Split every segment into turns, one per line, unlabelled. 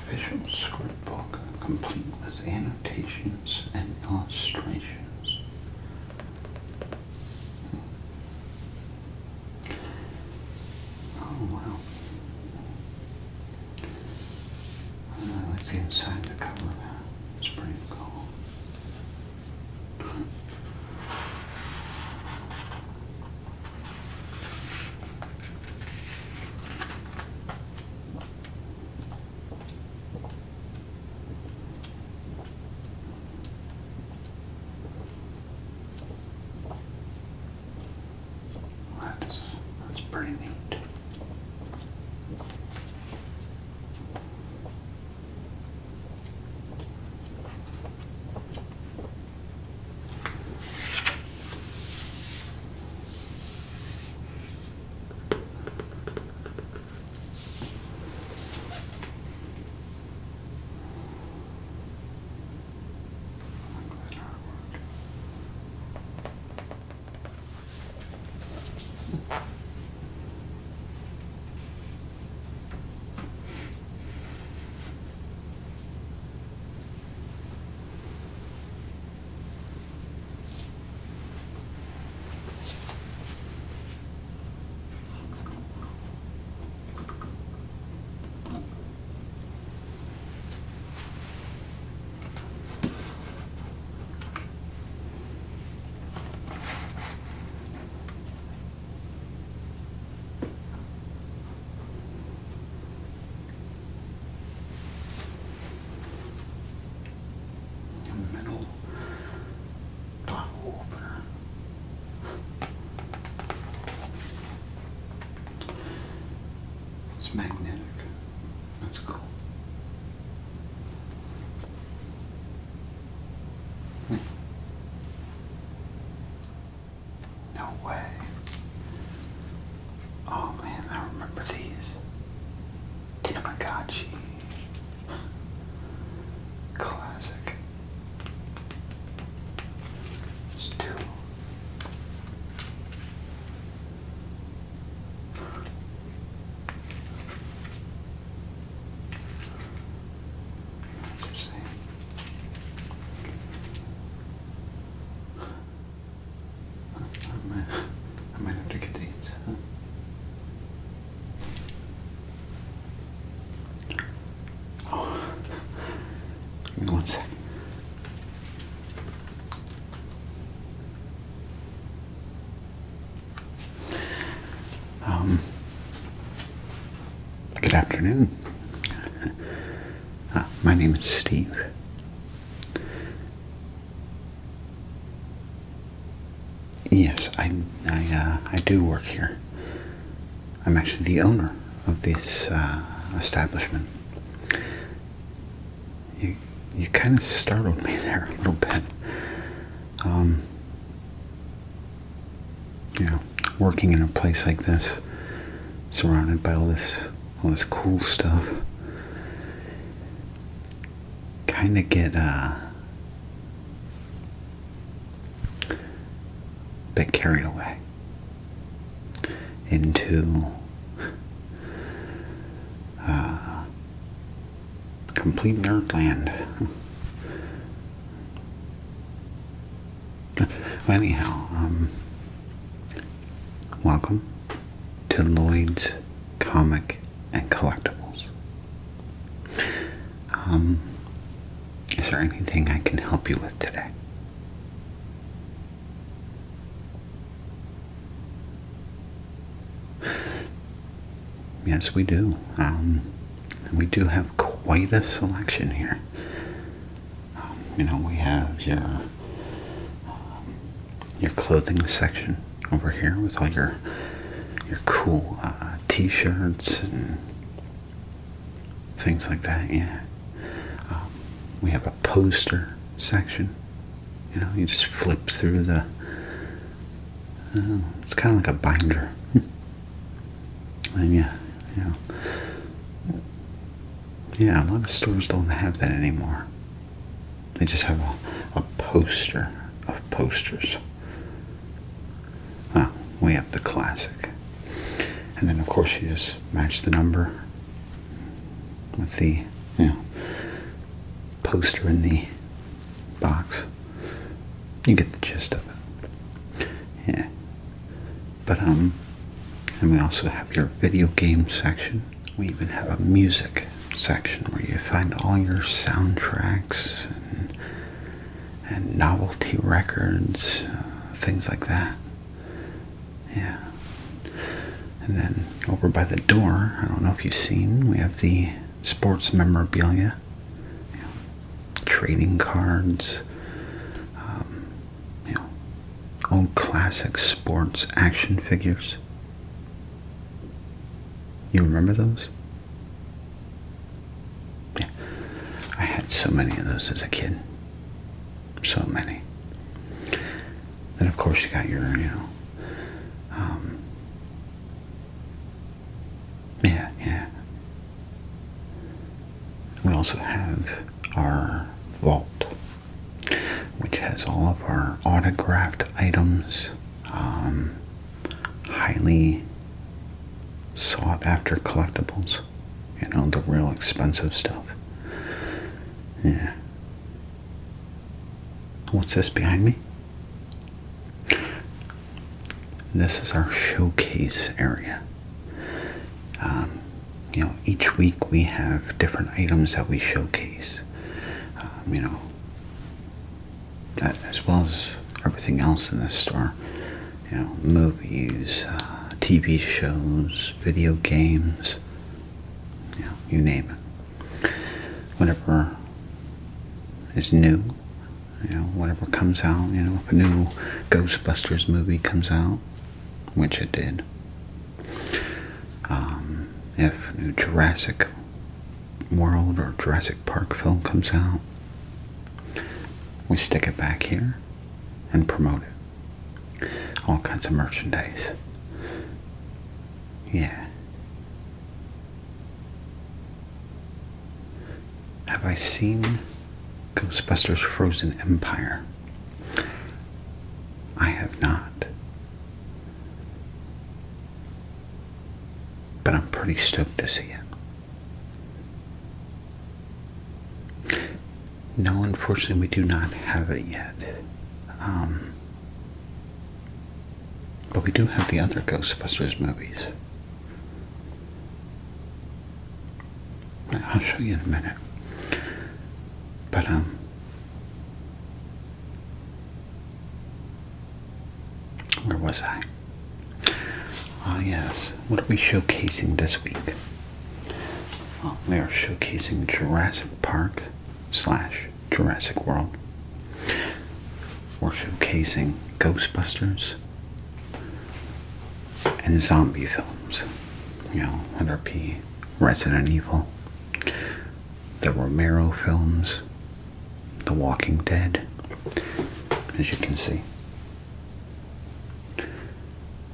official script book, complete with annotations and illustrations. Oh, wow. I like the inside of the cover. It's pretty cool. That's pretty neat. Metal bottle opener. It's magnetic. That's cool. No way. Oh man, I remember these. Tamagotchi. Classic. It's two. That's the same. I might have to get these. Oh, give me 1 second. Good afternoon. My name is Steve. Yes, I do work here. I'm actually the owner of this establishment. You kind of startled me there a little bit. Working in a place like this, surrounded by all this cool stuff, kind of get a bit carried away into complete nerd land. Well, anyhow, welcome to Lloyd's Comic and Collectibles. Is there anything I can help you with today? Yes, we do. We do have quite a selection here. We have your clothing section over here with all your cool t-shirts and things like that. Yeah. We have a poster section. You just flip through it's kind of like a binder. And yeah, a lot of stores don't have that anymore. They just have a poster of posters. Well, we have the classic. And then, of course, you just match the number with the you know, poster in the box. You get the gist of it. Yeah. But, and we also have your video game section. We even have a music section where you find all your soundtracks and novelty records, things like that. Yeah. And then over by the door, I don't know if you've seen, we have the sports memorabilia, you know, trading cards, you know, old classic sports action figures. You remember those? Yeah. I had so many of those as a kid. So many. Then of course you got your, you know, yeah. We also have our vault, which has all of our autographed items, highly sought after collectibles, you know, the real expensive stuff. Yeah. What's this behind me? This is our showcase area. You know, each week we have different items that we showcase. You know, as well as everything else in this store. You know, movies, TV shows, video games, you know, you name it. Whatever is new, you know, whatever comes out, you know, if a new Ghostbusters movie comes out, which it did, if a new Jurassic World or Jurassic Park film comes out, we stick it back here and promote it. All kinds of merchandise. Yeah. Have I seen Ghostbusters Frozen Empire? I have not. But I'm pretty stoked to see it. No, unfortunately, we do not have it yet. But we do have the other Ghostbusters movies. I'll show you in a minute. But, where was I? Yes. What are we showcasing this week? Well, we are showcasing Jurassic Park / Jurassic World. We're showcasing Ghostbusters and zombie films. You know, whether it be Resident Evil, the Romero films, The Walking Dead, as you can see.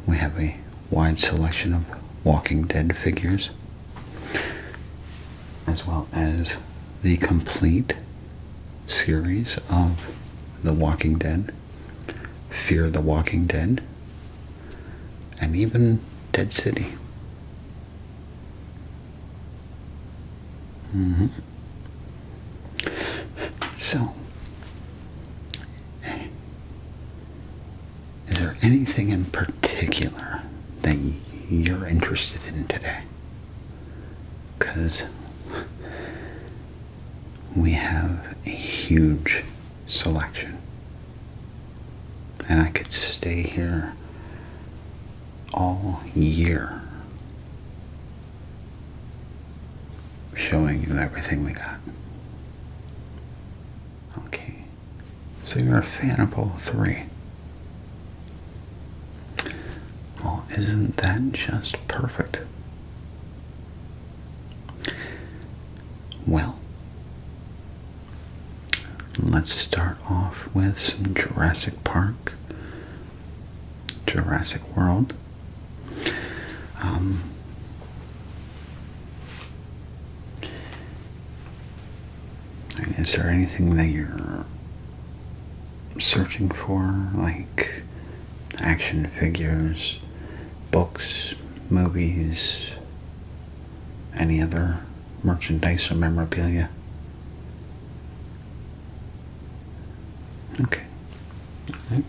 We have a wide selection of Walking Dead figures, as well as the complete series of The Walking Dead, Fear the Walking Dead, and even Dead City. So, is there anything in particular that you're interested in today? Because we have a huge selection, and I could stay here all year showing you everything we got. Okay, so you're a fan of all three. Well, isn't that just perfect? Well, let's start off with some Jurassic Park, Jurassic World. Is there anything that you're searching for, like action figures, books, movies, any other merchandise or memorabilia? Okay. All right.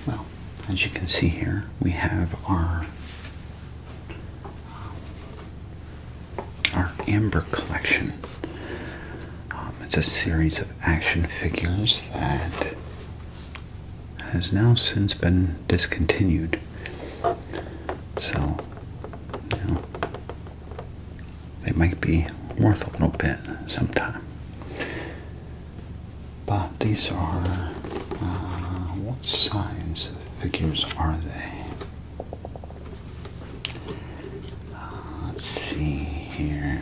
Well, as you can see here, we have our Amber collection. It's a series of action figures that has now since been discontinued. So, they might be worth a little bit sometime. But these are, what size figures are they? Let's see here.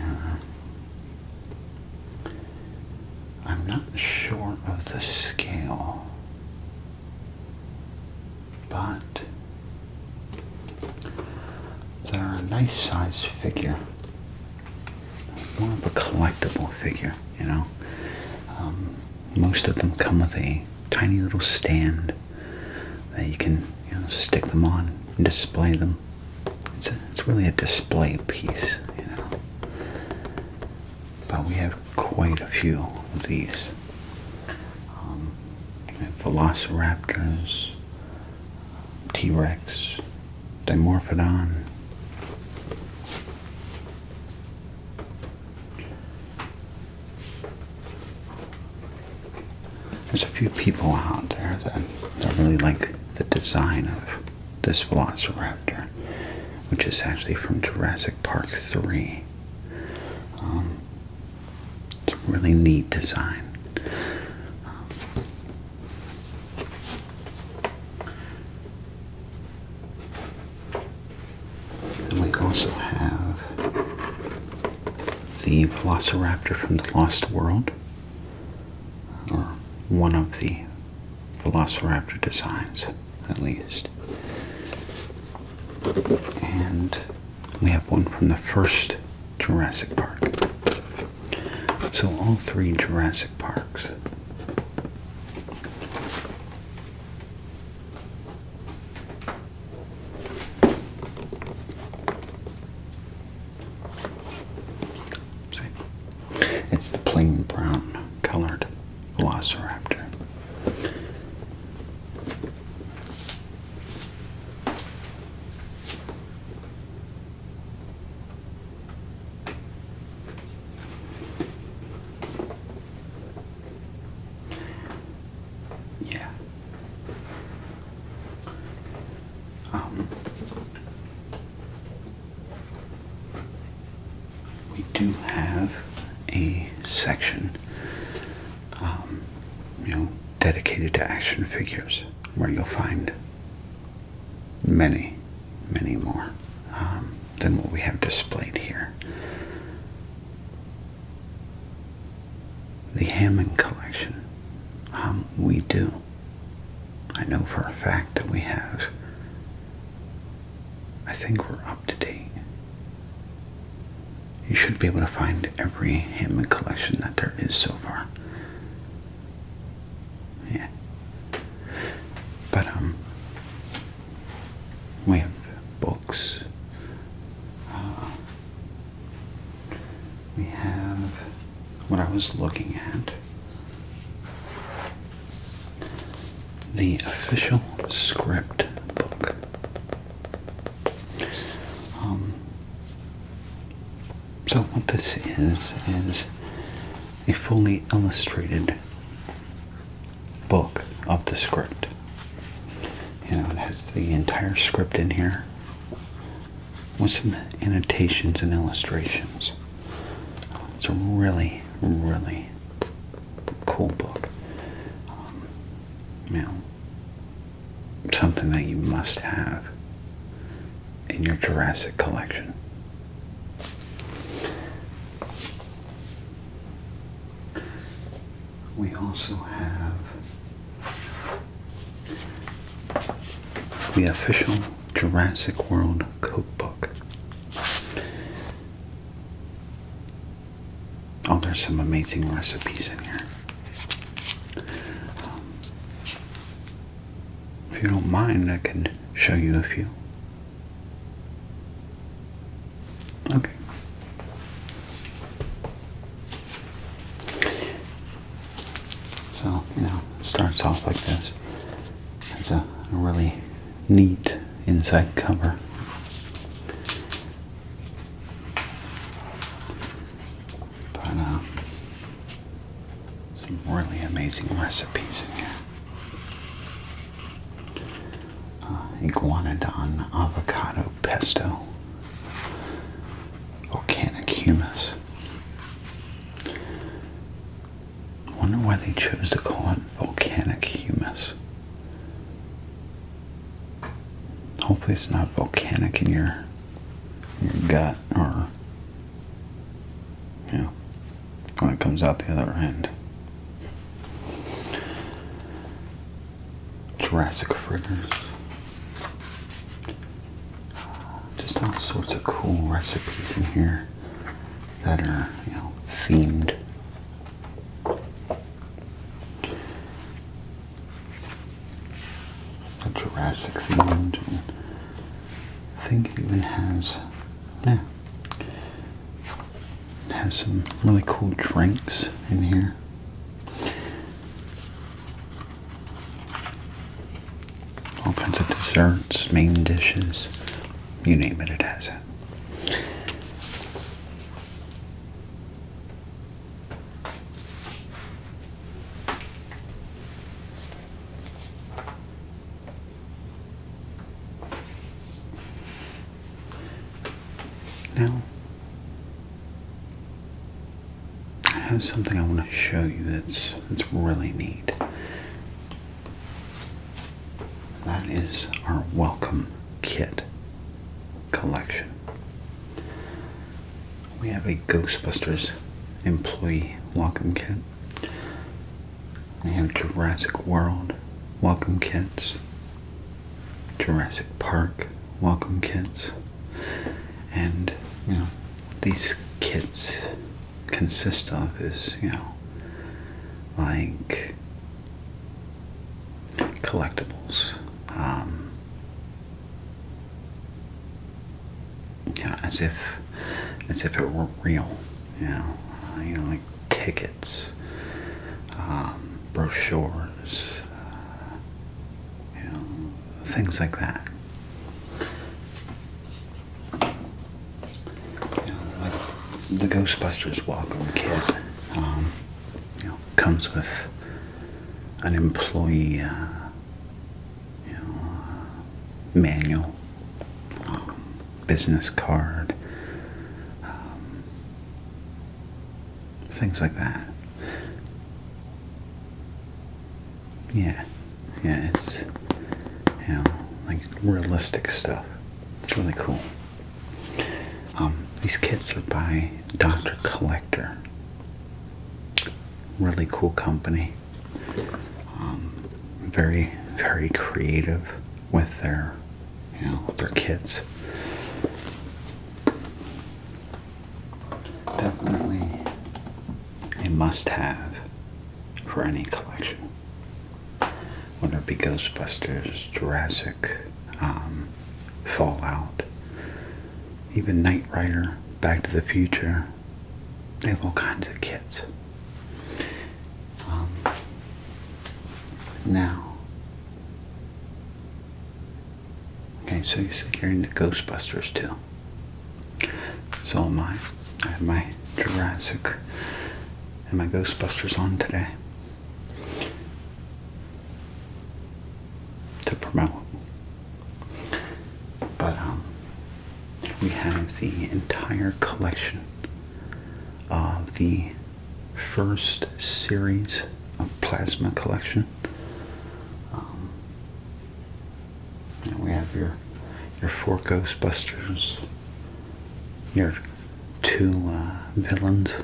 I'm not sure of the scale, but they're a nice size figure. More of a collectible figure, Most of them come with a tiny little stand that you can, stick them on and display them. It's really a display piece, But we have quite a few of these. We have Velociraptors, T-Rex, Dimorphodon. There's a few people out there that really like the design of this Velociraptor, which is actually from Jurassic Park 3. It's a really neat design. And we also have the Velociraptor from the Lost World, or one of the Velociraptor designs, at least. And we have one from the first Jurassic Park. So all three Jurassic Parks. See? It's the plain brown colored Velociraptor. We do have a section, dedicated to action figures, where you'll find many, many more than what we have displayed here. The Hammond collection, we do. I know for a fact that we have. I think we're up to date. You should be able to find every Hammond collection that there is so far. Yeah. But, we have books. We have what I was looking at. The official script book. So what this is a fully illustrated book of the script. It has the entire script in here with some annotations and illustrations. It's a really, really cool book. Something that you must have in your Jurassic collection. We also have the official Jurassic World cookbook. Oh, there's some amazing recipes in here. If you don't mind, I can show you a few. Okay. off like this. It's a really neat inside cover. But some really amazing recipes in here. Iguanodon avocado pesto, volcanic humus. I wonder why they chose to call it volcanic humus. Hopefully it's not volcanic in your gut, or when it comes out the other end. Jurassic fritters. Just all sorts of cool recipes in here that are, themed. Jurassic themed. And I think it even has, it has some really cool drinks in here. All kinds of desserts, main dishes, you name it, it has it. Now, I have something I want to show you that's really neat. That is our welcome kit collection. We have a Ghostbusters employee welcome kit. We have Jurassic World welcome kits, Jurassic Park welcome kits, and what these kits consist of is like collectibles, as if it were real, like tickets, brochures, things like that. Like the Ghostbusters welcome kit, comes with an employee, manual, business card, things like that. Yeah, it's, like realistic stuff. It's really cool. These kits are by Dr. Collector. Really cool company. Very, very creative with their, their kits. Definitely a must-have for any collection. Whether it be Ghostbusters, Jurassic, Fallout, even Knight Rider, Back to the Future. They have all kinds of kits. Now, okay, so you said you're into Ghostbusters too. So am I. I have my Jurassic and my Ghostbusters on today to promote. But we have the entire collection of the first series of plasma collection. We have your 4 Ghostbusters, your 2 villains,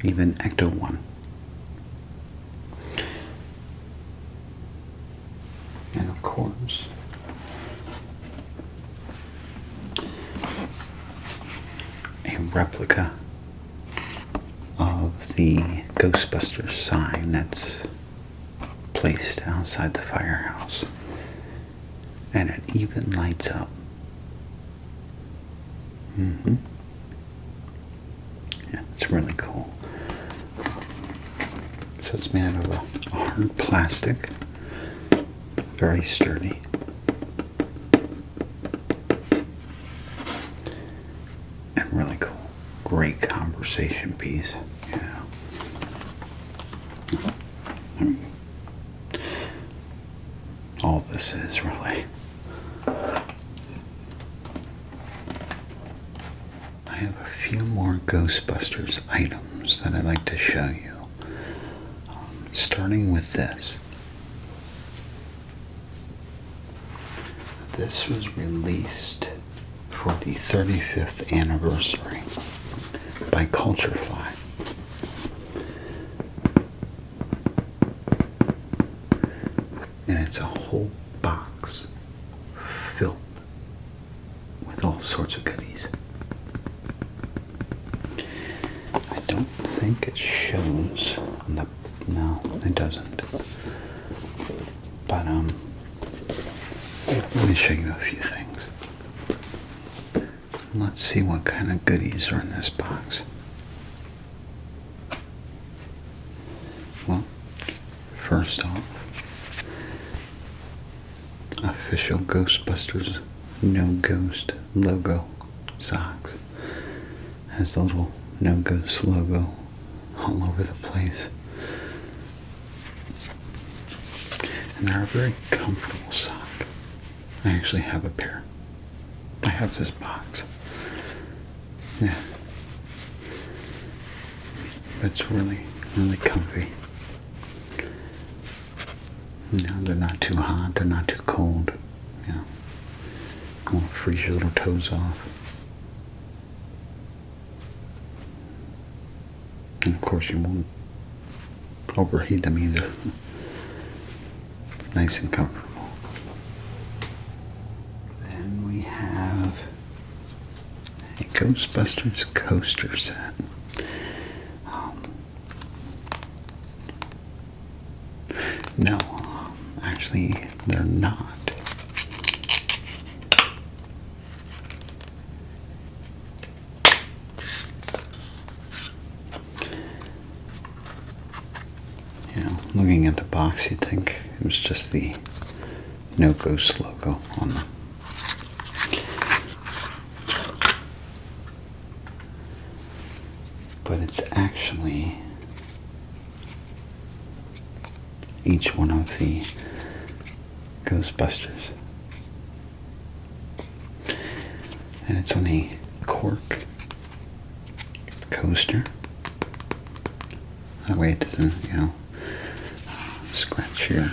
even Ecto-1. And of course, a replica of the Ghostbusters sign that's placed outside the firehouse, and it even lights up. Yeah, it's really cool. So So it's made out of a hard plastic, very sturdy. And really cool. Great conversation piece, you know. I mean, all this is really. I have a few more Ghostbusters items that I'd like to show you. Starting with this. This was released for the 35th anniversary by Culturefly. And it's a whole box filled with all sorts of goodies. I don't think it shows on the, no, it doesn't. But let me show you a few things. Let's see what kind of goodies are in this box. Well, first off, official Ghostbusters No Ghost logo socks. Has the little No Ghost logo all over the place. And they're a very comfortable sock. I actually have a pair. I have this box. Yeah. It's really, really comfy. You know, they're not too hot, they're not too cold. You know, won't freeze your little toes off. And of course you won't overheat them either. Nice and comfortable. Then we have a Ghostbusters coaster set. No, actually, they're not. You know, looking at the box, you'd think it was just the No Ghost logo on them. But it's actually each one of the Ghostbusters. And it's on a cork coaster. That way it doesn't, you know, scratch your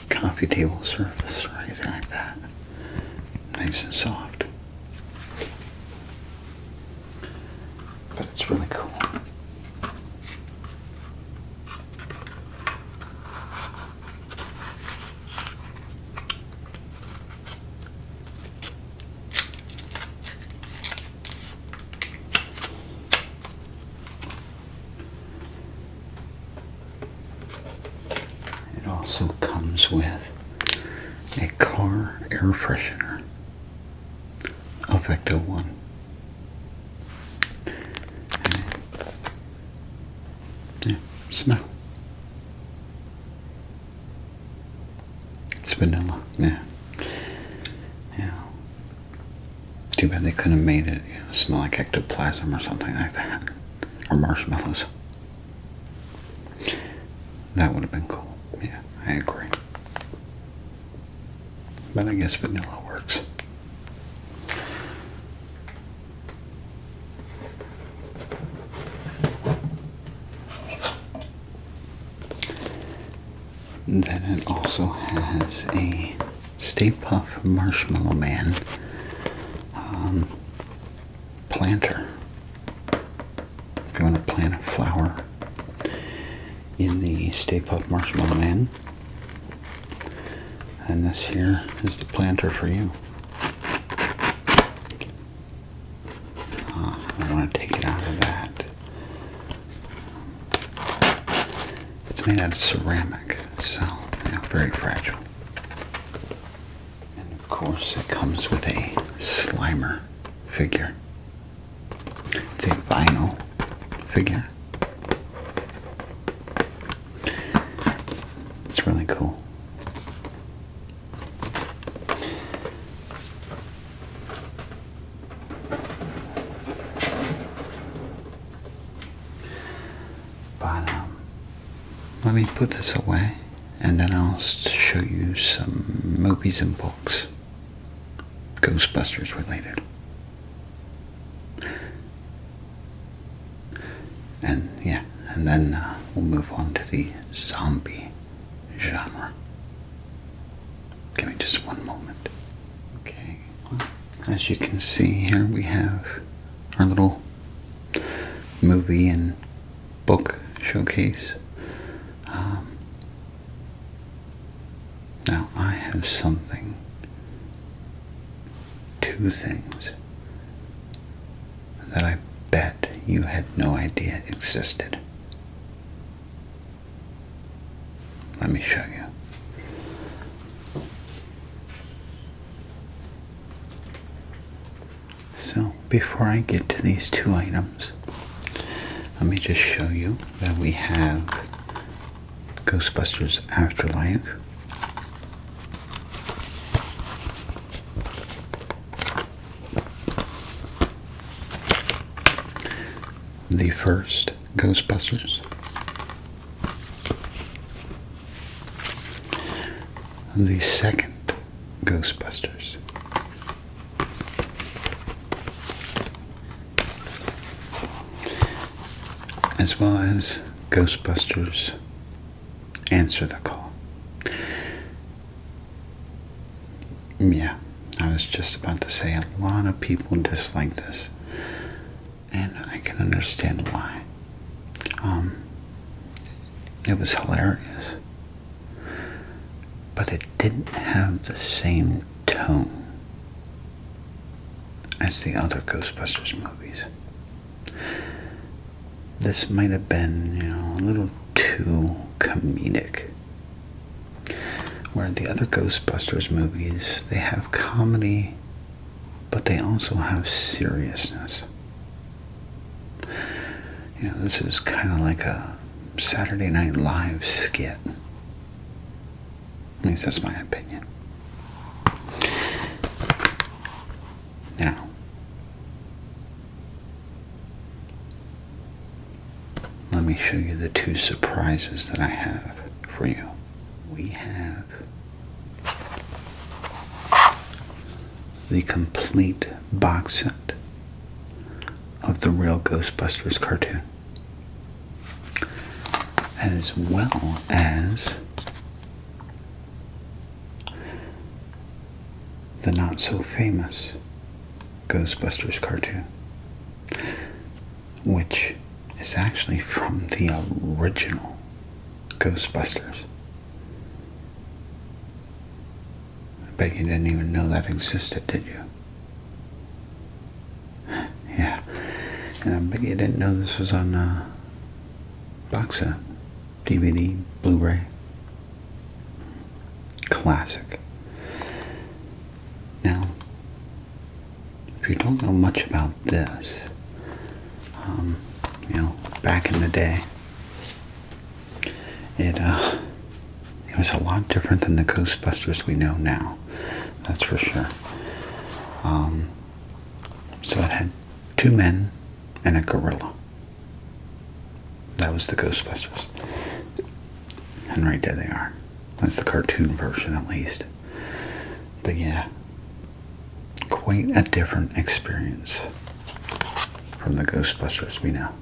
coffee table surface or anything like that. Nice and soft. But it's really cool. It also comes with a car air freshener, Effecto 1. Yeah, smell. It's vanilla, yeah. Yeah. Too bad they couldn't have made it, you know, smell like ectoplasm or something like that. Or marshmallows. That would have been cool. Yeah, I agree. But I guess vanilla works. Then it also has a Stay Puft Marshmallow Man planter. If you want to plant a flower in the Stay Puft Marshmallow Man. And this here is the planter for you. I want to take it out of that. It's made out of ceramic, so you know, very fragile. And of course it comes with a Slimer figure. It's a vinyl figure. let me put this away, and then I'll show you some movies and books, Ghostbusters related. And yeah, and then we'll move on to the zombie genre. Give me just one moment. Okay, well, as you can see here, we have our little movie and book showcase. Now I have two things that I bet you had no idea existed. Let me show you. So before I get to these two items, let me just show you that we have Ghostbusters Afterlife, the first Ghostbusters, the second Ghostbusters, as well as Ghostbusters Answer the Call. Yeah, I was just about to say a lot of people dislike this, and I can understand why. It was hilarious, but it didn't have the same tone as the other Ghostbusters movies. This might have been, a little too comedic. Where the other Ghostbusters movies, they have comedy, but they also have seriousness. This is kind of like a Saturday Night Live skit. At least that's my opinion. Now, let me show you the two surprises that I have for you. We have the complete box set of the real Ghostbusters cartoon, as well as the not so famous Ghostbusters cartoon, which is actually from the original Ghostbusters. I bet you didn't even know that existed, did you? Yeah. And I bet you didn't know this was on box set, DVD, Blu-ray. Classic. Now, if you don't know much about this, back in the day, it was a lot different than the Ghostbusters we know now. That's for sure. So it had two men and a gorilla. That was the Ghostbusters. And right there they are. That's the cartoon version, at least. But yeah, quite a different experience from the Ghostbusters we know.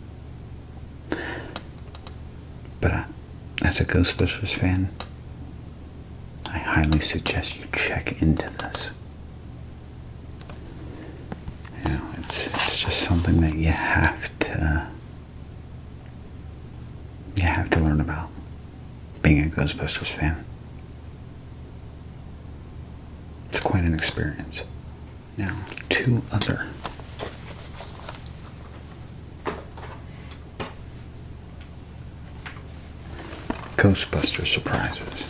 But as a Ghostbusters fan, I highly suggest you check into this. It's just something that you have to learn about being a Ghostbusters fan. It's quite an experience. Now, two other Ghostbuster surprises.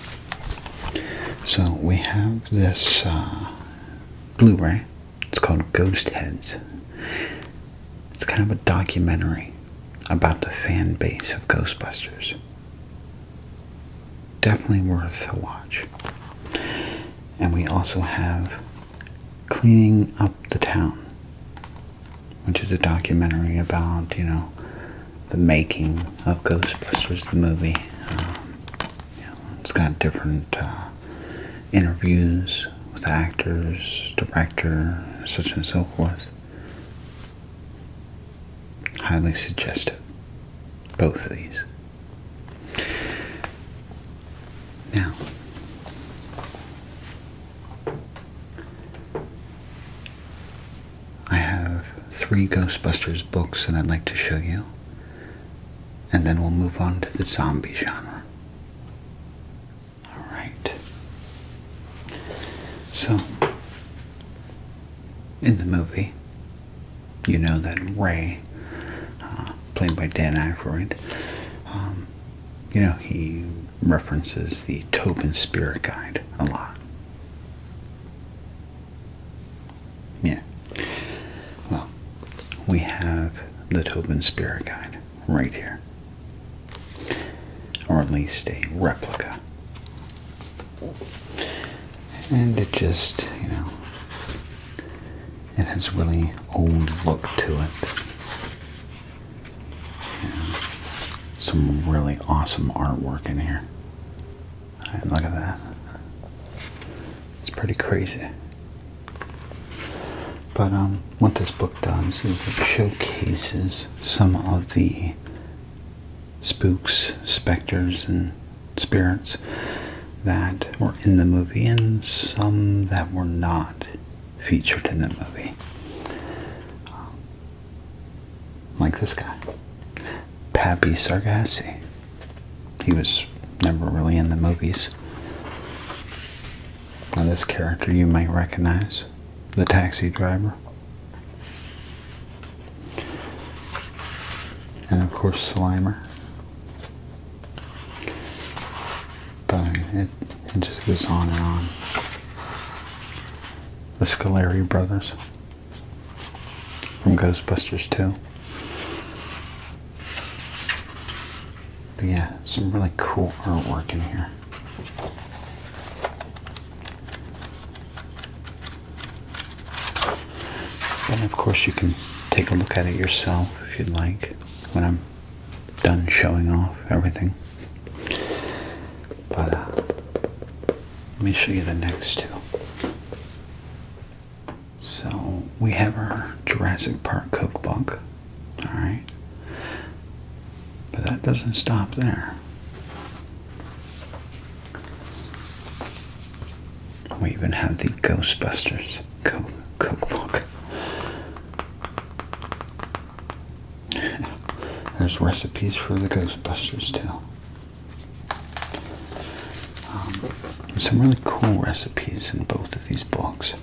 So we have this Blu-ray. It's called Ghost Heads. It's kind of a documentary about the fan base of Ghostbusters. Definitely worth a watch. And we also have Cleaning Up the Town, which is a documentary about, the making of Ghostbusters, the movie. It's got different interviews with actors, director, such and so forth. Highly suggest it. Both of these. Now, I have 3 Ghostbusters books that I'd like to show you, and then we'll move on to the zombie genre. Alright. So, in the movie, you know that Ray, played by Dan Aykroyd, he references the Tobin Spirit Guide a lot. Yeah. Well, we have the Tobin Spirit Guide right here. Or at least a replica. And it just, it has a really old look to it. Some really awesome artwork in here. Look at that. It's pretty crazy. But what this book does is it showcases some of the spooks, specters, and spirits that were in the movie and some that were not featured in the movie. Like this guy. Pappy Sargassi. He was never really in the movies. Now this character you might recognize, the taxi driver. And of course Slimer. But it just goes on and on. The Scolari brothers from Ghostbusters 2. But yeah, some really cool artwork in here. And of course you can take a look at it yourself if you'd like when I'm done showing off everything. But let me show you the next 2. So we have our Jurassic Park cookbook. Alright. But that doesn't stop there. We even have the Ghostbusters cookbook. There's recipes for the Ghostbusters too. Some really cool recipes in both of these books.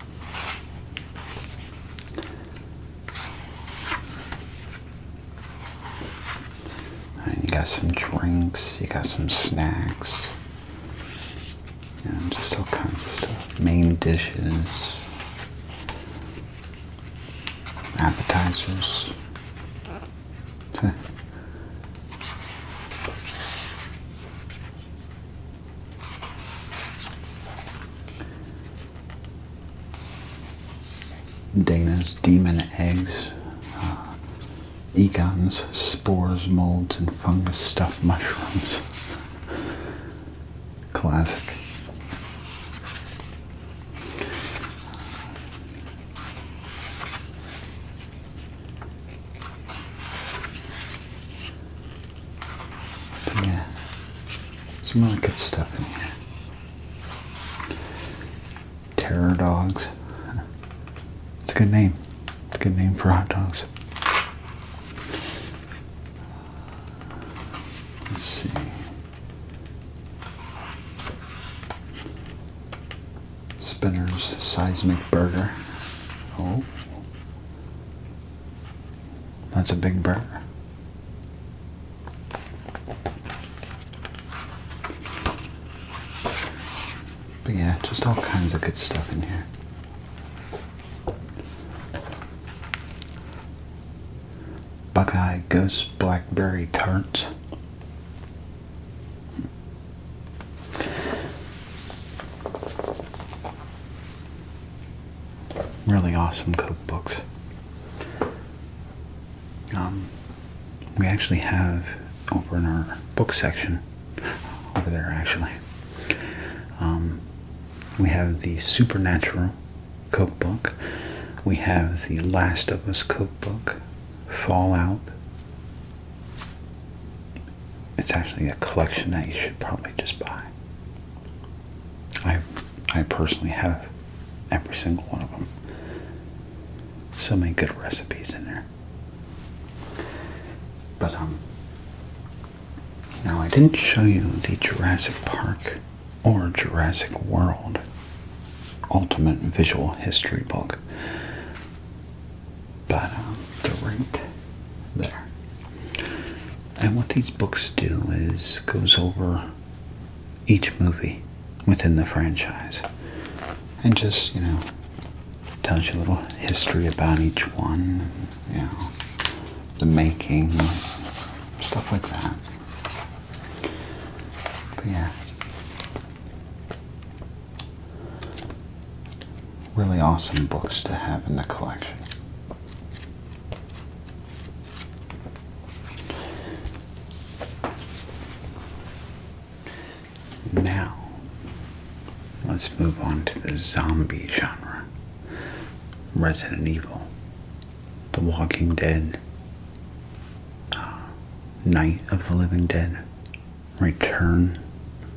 You got some drinks, you got some snacks, just all kinds of stuff. Main dishes, appetizers. Dana's demon eggs. Egon's spores, molds, and fungus stuffed mushrooms. Classic. But yeah, some really good stuff in here. Terror dogs. It's a good name. It's a good name for hot dogs. Let's see. Spinner's Seismic Burger. Oh. That's a big burger. But yeah, just all kinds of good stuff in here. Buckeye Ghost Blackberry Tarts. Really awesome cookbooks. We actually have over in our book section, over there actually, We have the Supernatural cookbook. We have the Last of Us cookbook, Fallout. It's actually a collection that you should probably just buy. I personally have every single one of them. So many good recipes in there. But now I didn't show you the Jurassic Park or Jurassic World Ultimate Visual History book, but they're right there. And what these books do is goes over each movie within the franchise and just, tells you a little history about each one, the making, stuff like that. But yeah, really awesome books to have in the collection. Now, let's move on to the zombie genre. Resident Evil, The Walking Dead, Night of the Living Dead, Return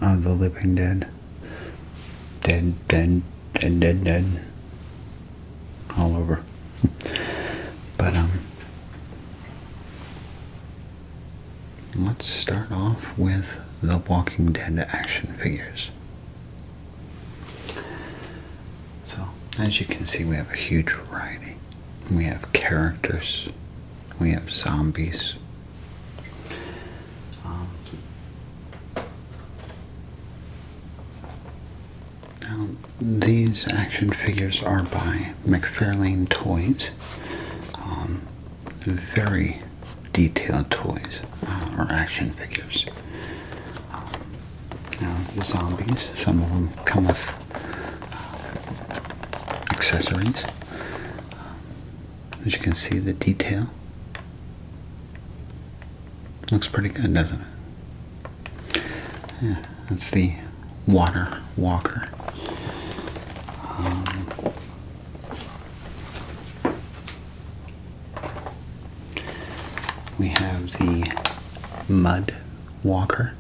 of the Living Dead, Dead, all over. But let's start off with the Walking Dead action figures. So, as you can see, we have a huge variety. We have characters, we have zombies. Now, these action figures are by McFarlane Toys. Very detailed toys, or action figures. Now, the zombies, some of them come with accessories. As you can see, the detail looks pretty good, doesn't it? Yeah, that's the water walker. We have the mud walker.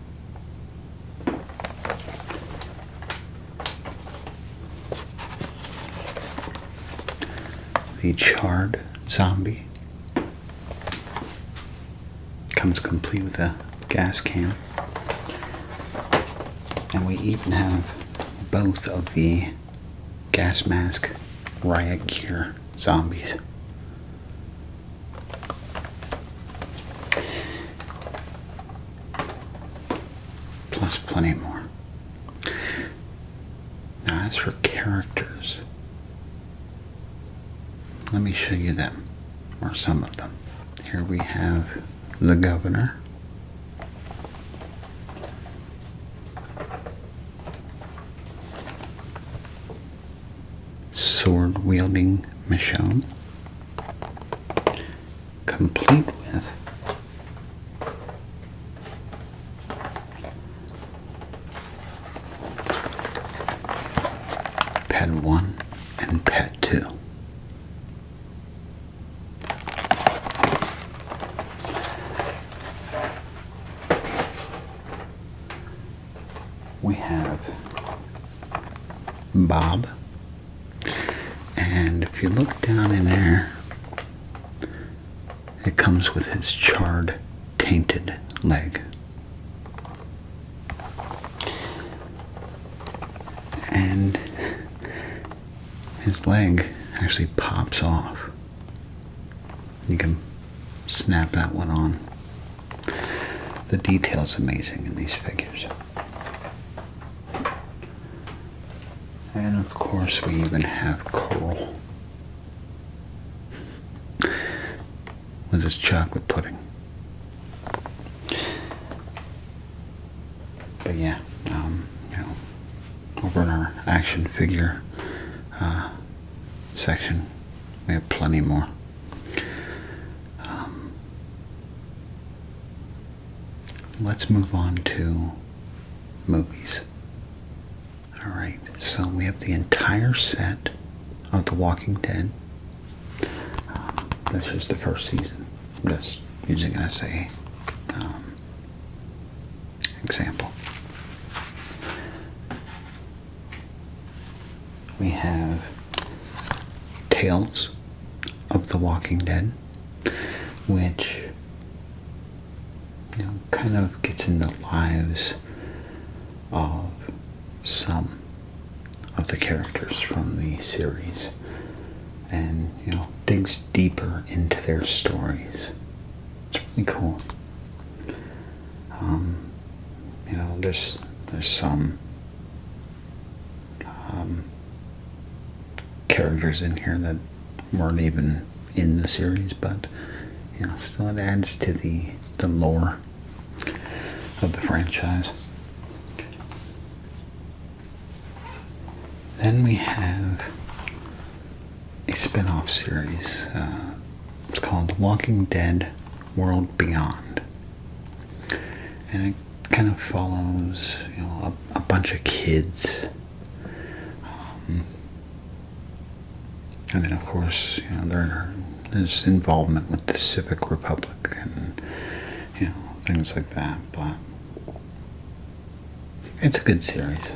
The charred zombie. Comes complete with a gas can. And we even have both of the gas mask riot gear zombies. Plus plenty more. Now, as for characters, let me show you them, or some of them. Here we have the governor. Sword-wielding Michonne. Complete with Pet 1 and Pet 2. We have Bob, and if you look down in there, it comes with his charred, tainted leg. And his leg actually pops off. You can snap that one on. The detail's amazing in these figures. And of course, we even have Coral with his chocolate pudding. But yeah, over in our action figure section, we have plenty more. Let's move on to movies. Alright, so we have the entire set of The Walking Dead. This is the first season. I'm just using it as a example. We have Tales of the Walking Dead, which kind of gets into the lives of some of the characters from the series, and digs deeper into their stories. It's really cool. There's some characters in here that weren't even in the series, but still it adds to the lore of the franchise. Then we have a spin-off series. It's called The Walking Dead World Beyond. And it kind of follows, a bunch of kids. And then, of course, there's involvement with the Civic Republic and, things like that. But it's a good series.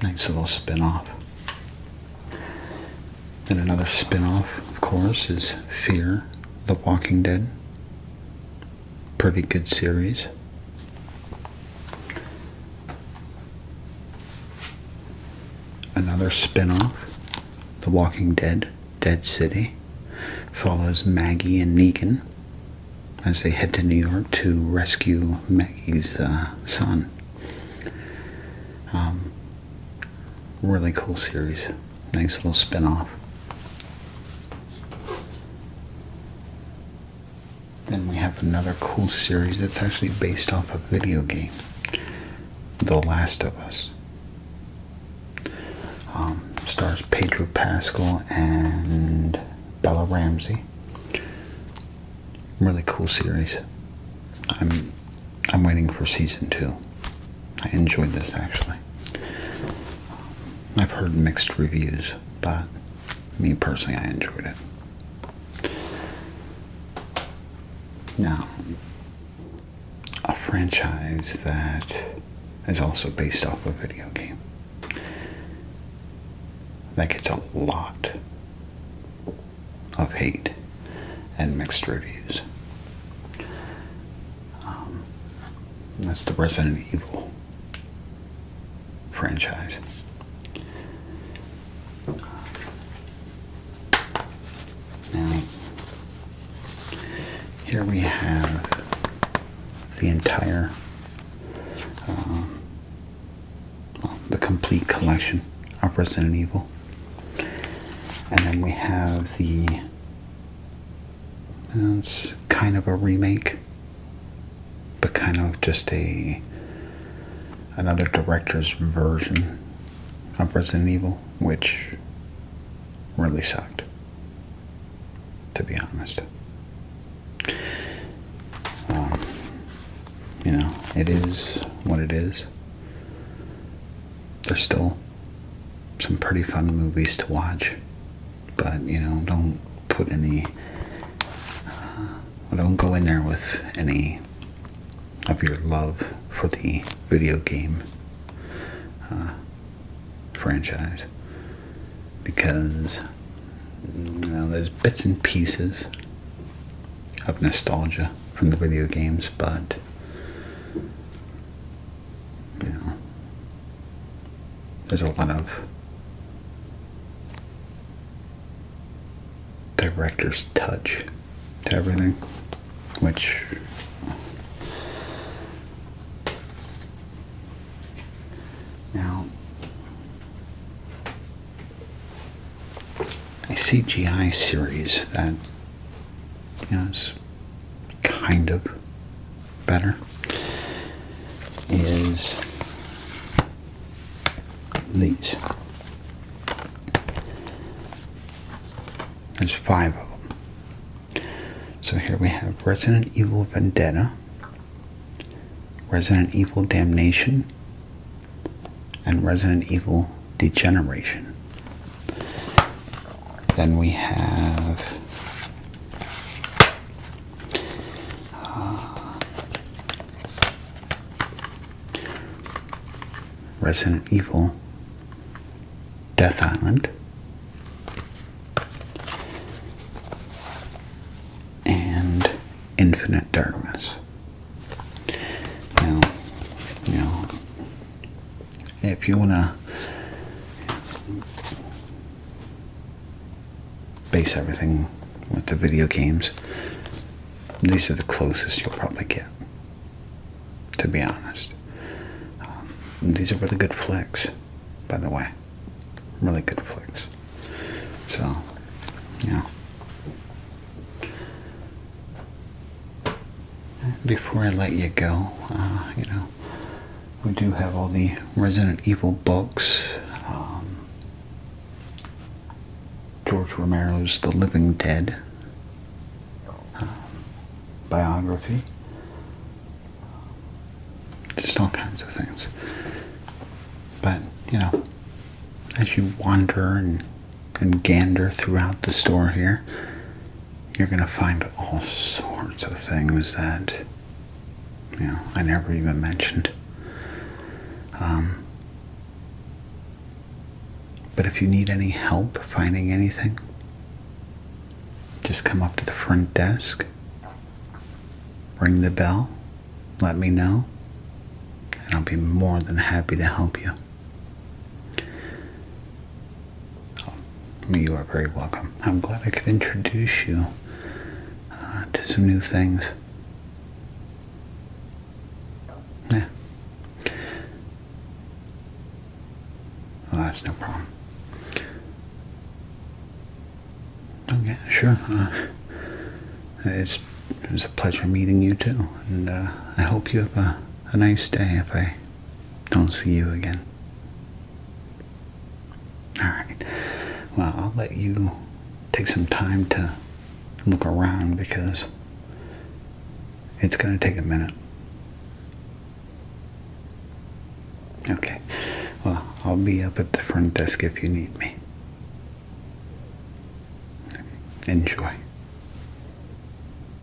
Nice little spin-off. Then another spin-off, of course, is Fear the Walking Dead. Pretty good series. Another spin-off, The Walking Dead, Dead City, follows Maggie and Negan as they head to New York to rescue Maggie's son. Really cool series. Nice little spin-off. Then we have another cool series that's actually based off a video game, The Last of Us. Stars Pedro Pascal and Bella Ramsey. Really cool series. I'm waiting for season 2. I enjoyed this actually. I've heard mixed reviews, but me personally, I enjoyed it. Now, a franchise that is also based off a video game that gets a lot of hate and mixed reviews. That's the Resident Evil franchise. Now, here we have the entire, the complete collection of Resident Evil. And then we have it's kind of a remake, but kind of just another director's version of Resident Evil, which really sucked, to be honest. It is what it is. There's still some pretty fun movies to watch, but don't put any don't go in there with any of your love for the video game franchise, because there's bits and pieces of nostalgia from the video games, but there's a lot of director's touch to everything, which now a CGI series that is kind of better is these. There's 5 of them. So here we have Resident Evil Vendetta, Resident Evil Damnation, and Resident Evil Degeneration. Then we have Resident Evil Death Island and Infinite Darkness. Now, if you want to base everything with the video games, these are the closest you'll probably get, to be honest. These are really good flicks, by the way. Really good flicks. So, before I let you go, we do have all the Resident Evil books. George Romero's The Living Dead biography. Just all kinds of things. But, as you wander and gander throughout the store here, you're going to find all sorts of things that, I never even mentioned. But if you need any help finding anything, just come up to the front desk, ring the bell, let me know, and I'll be more than happy to help you. You are very welcome. I'm glad I could introduce you to some new things. Yeah. Well, that's no problem. Okay, sure. It was a pleasure meeting you too, and I hope you have a nice day if I don't see you again. All right. Well, I'll let you take some time to look around because it's going to take a minute. Okay. Well, I'll be up at the front desk if you need me. Enjoy.